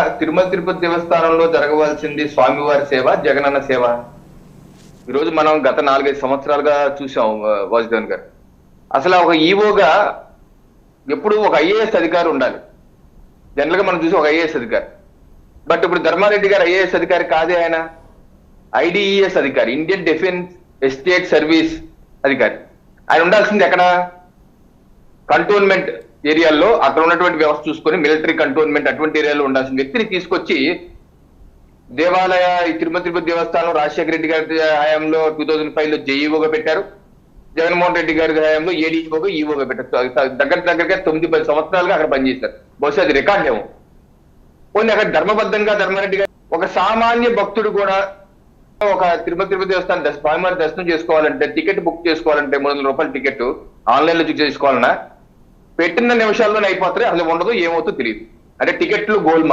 తిరుమల తిరుపతి దేవస్థానంలో జరగవలసింది స్వామివారి సేవ, జగనన్న సేవ. ఈరోజు మనం గత 4-5 సంవత్సరాలుగా చూసాం వాసుదేవన్ గారు. అసలు ఒక ఈవోగా ఎప్పుడు ఒక ఐఏఎస్ అధికారి ఉండాలి. జనరల్ గా మనం చూసి ఒక ఐఏఎస్ అధికారి. బట్ ఇప్పుడు ధర్మారెడ్డి గారు ఐఏఎస్ అధికారి కాదే, ఆయన ఐడిఈఎస్ అధికారి, ఇండియన్ డిఫెన్స్ ఎస్టేట్ సర్వీస్ అధికారి. ఆయన ఉండాల్సింది ఎక్కడ? కంటోన్మెంట్ ఏరియాల్లో అక్కడ ఉన్నటువంటి వ్యవస్థ చూసుకొని మిలిటరీ కంటోన్మెంట్ అటువంటి ఏరియాలో ఉండాల్సిన వ్యక్తిని తీసుకొచ్చి దేవాలయ తిరుమల తిరుపతి దేవస్థానం రాజశేఖర రెడ్డి గారి హయాంలో 2005లో జేఈఓగా పెట్టారు. జగన్మోహన్ రెడ్డి గారి హయాంలో ఏడీఓగా ఈఓగా పెట్టారు. దగ్గరగా 9-10 సంవత్సరాలుగా అక్కడ పనిచేశారు. బహుశా అది రికార్డ్ ఏమో. పోనీ అక్కడ ధర్మబద్ధంగా ధర్మారెడ్డి గారు ఒక సామాన్య భక్తుడు కూడా ఒక తిరుమల తిరుపతి దేవస్థానం స్వామివారి దర్శనం చేసుకోవాలంటే, టికెట్ బుక్ చేసుకోవాలంటే 300 రూపాయల టికెట్ ఆన్లైన్ లో బుక్ చేసుకోవాలన్నా పెట్టిన నిమిషాల్లోనే అయిపోతాయి. అసలు ఉండదు, ఏమవుతుందో తెలియదు. అంటే టికెట్లు గోల్డ్